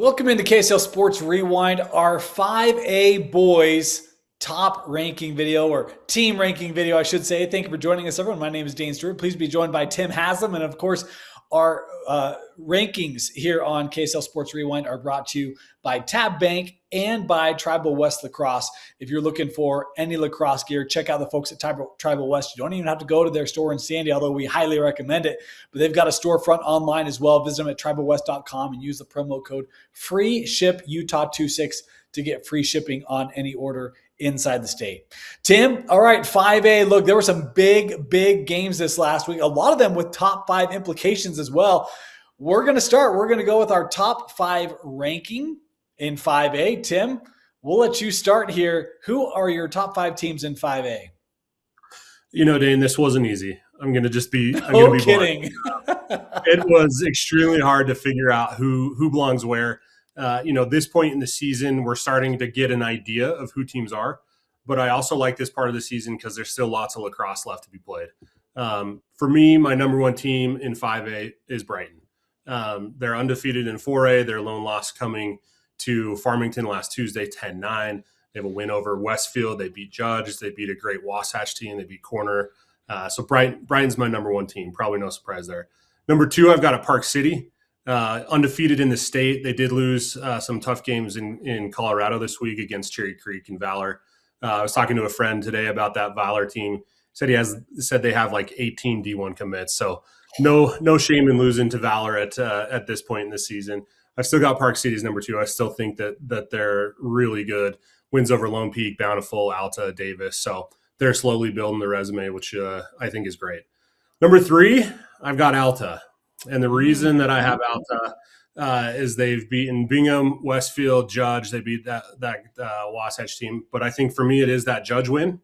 Welcome into KSL Sports Rewind, our 5A boys top ranking video, or team ranking video, I should say. Thank you for joining us, everyone. My name is Dane Stewart. Please be joined by Tim Haslam. And of course, our rankings here on KSL Sports Rewind are brought to you by Tab Bank and by Tribal West Lacrosse. If you're looking for any lacrosse gear, check out the folks at Tribal West. You don't even have to go to their store in Sandy, although we highly recommend it. But they've got a storefront online as well. Visit them at tribalwest.com and use the promo code FREESHIPUTAH26 to get free shipping on any order inside the state. Tim, all right, 5A. Look, there were some big games this last week, a lot of them with top 5 implications as well. We're going to go with our top 5 ranking in 5A. Tim, we'll let you start here. Who are your top 5 teams in 5A? You know, Dane, this wasn't easy. I'm going to be kidding. It was extremely hard to figure out who belongs where. This point in the season, we're starting to get an idea of who teams are. But I also like this part of the season because there's still lots of lacrosse left to be played. For me, my number one team in 5A is Brighton. They're undefeated in 4A. Their lone loss coming to Farmington last Tuesday, 10-9. They have a win over Westfield. They beat Judge. They beat a great Wasatch team. They beat Corner. So Brighton's my number one team. Probably no surprise there. Number 2, I've got a Park City. Undefeated in the state. They did lose some tough games in Colorado this week against Cherry Creek and Valor. I was talking to a friend today about that Valor team. Said they have like 18 D1 commits. So no shame in losing to Valor at this point in the season. I've still got Park City as number 2. I still think that they're really good. Wins over Lone Peak, Bountiful, Alta, Davis. So they're slowly building the resume, which I think is great. Number 3, I've got Alta. And the reason that I have Alta is they've beaten Bingham, Westfield, Judge. They beat that Wasatch team. But I think for me, it is that Judge win,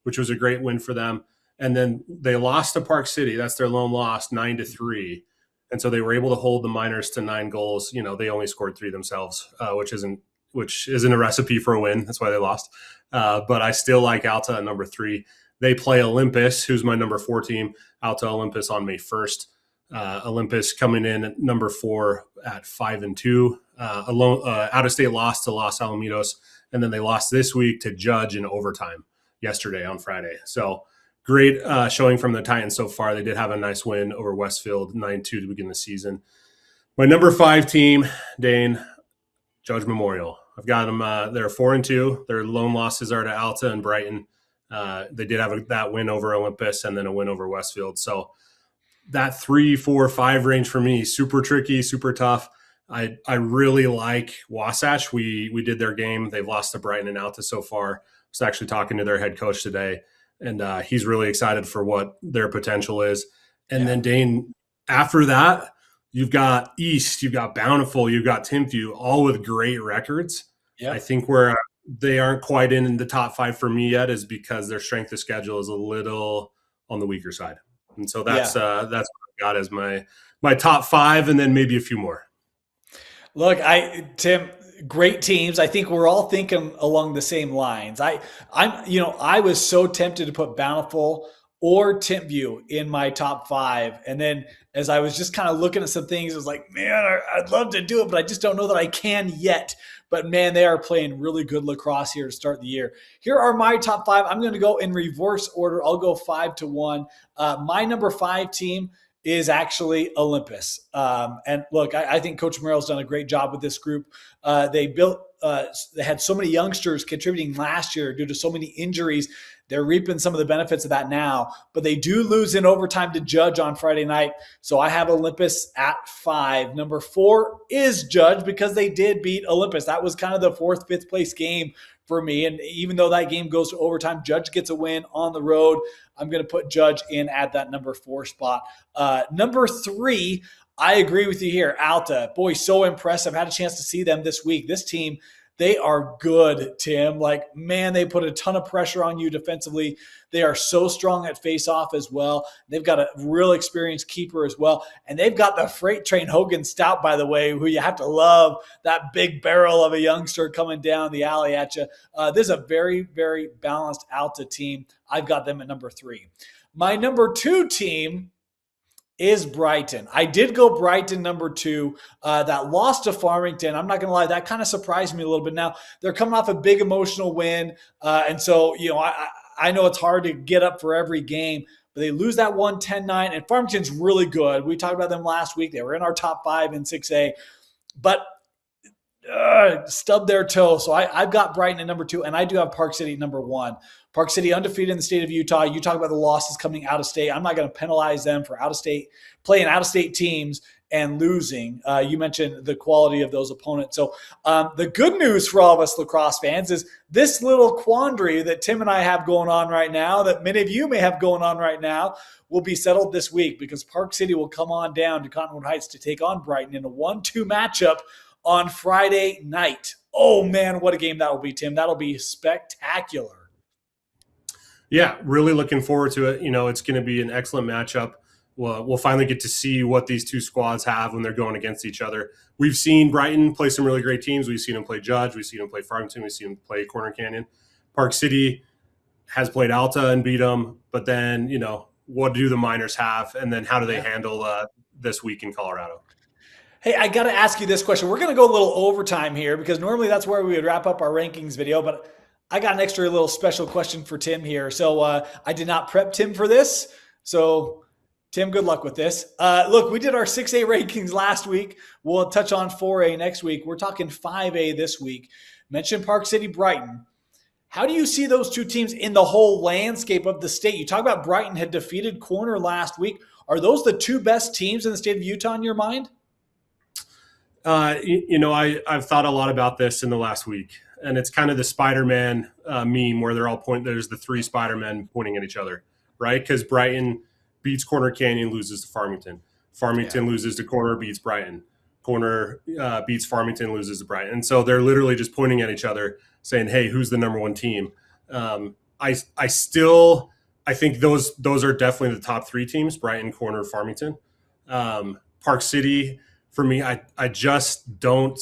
which was a great win for them. And then they lost to Park City. That's their lone loss, 9-3. And so they were able to hold the Miners to 9 goals. You know, they only scored 3 themselves, which isn't a recipe for a win. That's why they lost. But I still like Alta at number 3. They play Olympus, who's my number 4 team. Alta Olympus on May 1st. Olympus coming in at number 4 at 5-2. Out-of-state loss to Los Alamitos, and then they lost this week to Judge in overtime yesterday on Friday. So great showing from the Titans so far. They did have a nice win over Westfield, 9-2 to begin the season. My number 5 team, Dane, Judge Memorial. I've got them. They're 4-2. Their lone losses are to Alta and Brighton. They did have that win over Olympus and then a win over Westfield. So that 3, 4, 5 range for me, super tricky, super tough. I really like Wasatch. We did their game. They've lost to Brighton and Alta so far. I was actually talking to their head coach today, and he's really excited for what their potential is. And then, Dane, after that, you've got East, you've got Bountiful, you've got Timpview, all with great records. Yeah. I think where they aren't quite in the top 5 for me yet is because their strength of schedule is a little on the weaker side. And so that's what I've got as my top 5, and then maybe a few more. Look, Tim, great teams. I think we're all thinking along the same lines. I was so tempted to put Bountiful or Timpview in my top 5. And then as I was just kind of looking at some things, I was like, man, I'd love to do it, but I just don't know that I can yet. But man, they are playing really good lacrosse here to start the year. Here are my top 5. I'm going to go in reverse order. I'll go 5-1. My number 5 team is actually Olympus. And look, I think Coach Merrill's done a great job with this group. They had so many youngsters contributing last year due to so many injuries. They're reaping some of the benefits of that now, but they do lose in overtime to Judge on Friday night. So I have Olympus at 5. Number 4 is Judge because they did beat Olympus. That was kind of the 4th, 5th place game for me. And even though that game goes to overtime, Judge gets a win on the road. I'm going to put Judge in at that number 4 spot. Number 3, I agree with you here. Alta, boy, so impressive. Had a chance to see them this week. This team, they are good, Tim. Like, man, they put a ton of pressure on you defensively. They are so strong at face-off as well. They've got a real experienced keeper as well. And they've got the freight train Hogan Stout, by the way, who you have to love, that big barrel of a youngster coming down the alley at you. This is a very, very balanced Alta team. I've got them at number 3. My number 2 team is Brighton. I did go Brighton number 2. That loss to Farmington, I'm not going to lie, that kind of surprised me a little bit. Now, they're coming off a big emotional win. And so, I know it's hard to get up for every game, but they lose that one 10-9. And Farmington's really good. We talked about them last week. They were in our top 5 in 6A. But stubbed their toe. So I've got Brighton at number 2, and I do have Park City at number 1. Park City undefeated in the state of Utah. You talk about the losses coming out of state. I'm not going to penalize them for playing out of state teams and losing. You mentioned the quality of those opponents. So the good news for all of us lacrosse fans is this little quandary that Tim and I have going on right now, that many of you may have going on right now, will be settled this week, because Park City will come on down to Cottonwood Heights to take on Brighton in a 1-2 matchup on Friday night. Oh, man, what a game that will be, Tim. That'll be spectacular. Yeah, really looking forward to it. It's going to be an excellent matchup. We'll finally get to see what these two squads have when they're going against each other. We've seen Brighton play some really great teams. We've seen them play Judge. We've seen them play Farmington. We've seen them play Corner Canyon. Park City has played Alta and beat them. But then, what do the Miners have? And then how do they handle this week in Colorado? Hey, I got to ask you this question. We're going to go a little overtime here, because normally that's where we would wrap up our rankings video, but I got an extra little special question for Tim here. So I did not prep Tim for this. So Tim, good luck with this. Look, we did our 6A rankings last week. We'll touch on 4A next week. We're talking 5A this week. Mentioned Park City, Brighton. How do you see those two teams in the whole landscape of the state? You talk about Brighton had defeated Corner last week. Are those the two best teams in the state of Utah in your mind? I've thought a lot about this in the last week, and it's kind of the Spider-Man meme where they're all there's the 3 Spider-Men pointing at each other, right? Because Brighton beats Corner Canyon, loses to Farmington. Farmington loses to Corner, beats Brighton. Corner beats Farmington, loses to Brighton. And so they're literally just pointing at each other saying, hey, who's the number 1 team? I think those are definitely the top 3 teams, Brighton, Corner, Farmington. Park City, for me, I just don't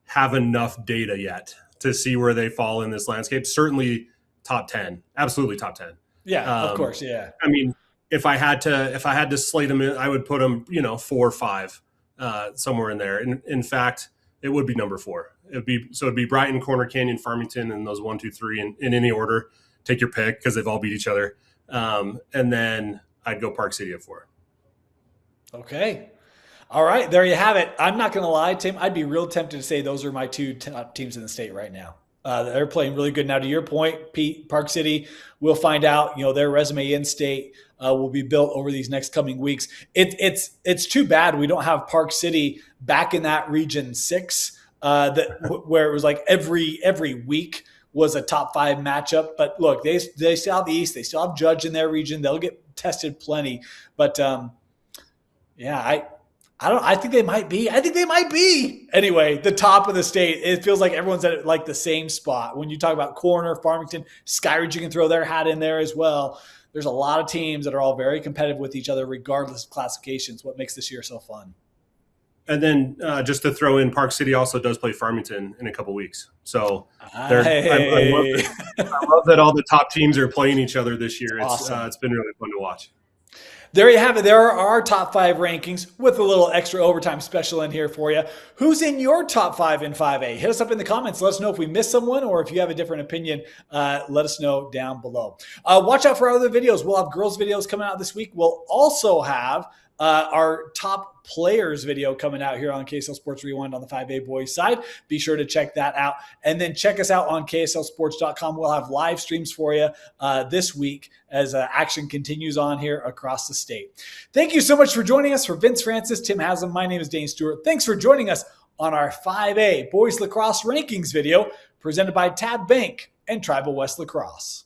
have enough data yet to see where they fall in this landscape. Certainly top 10, absolutely top 10. Yeah, of course. Yeah. I mean, if I had to slate them in, I would put them, 4 or 5, somewhere in there. In fact, it would be number 4. It'd be Brighton, Corner Canyon, Farmington, and those 1, 2, 3 in any order. Take your pick, because they've all beat each other. And then I'd go Park City at 4. Okay. All right, there you have it. I'm not going to lie, Tim. I'd be real tempted to say those are my 2 top teams in the state right now. They're playing really good. Now, to your point, Pete, Park City, we'll find out. Their resume in state will be built over these next coming weeks. It's too bad we don't have Park City back in that Region 6 where it was like every week was a top 5 matchup. But look, they still have the East. They still have Judge in their region. They'll get tested plenty. But I think they might be. Anyway, the top of the state, it feels like everyone's at like the same spot. When you talk about Corner, Farmington, Skyridge, you can throw their hat in there as well. There's a lot of teams that are all very competitive with each other, regardless of classifications. What makes this year so fun? And then just to throw in, Park City also does play Farmington in a couple weeks. So I love that all the top teams are playing each other this year. Awesome. It's been really fun to watch. There you have it. There are our top 5 rankings with a little extra overtime special in here for you. Who's in your top 5 in 5A? Hit us up in the comments. Let us know if we missed someone, or if you have a different opinion, let us know down below. Watch out for our other videos. We'll have girls videos coming out this week. We'll also have our top players video coming out here on KSL Sports Rewind on the 5A boys side. Be sure to check that out. And then check us out on KSLSports.com. We'll have live streams for you this week as action continues on here across the state. Thank you so much for joining us. For Vince Francis, Tim Haslam, my name is Dane Stewart. Thanks for joining us on our 5A Boys Lacrosse Rankings video presented by Tab Bank and Tribal West Lacrosse.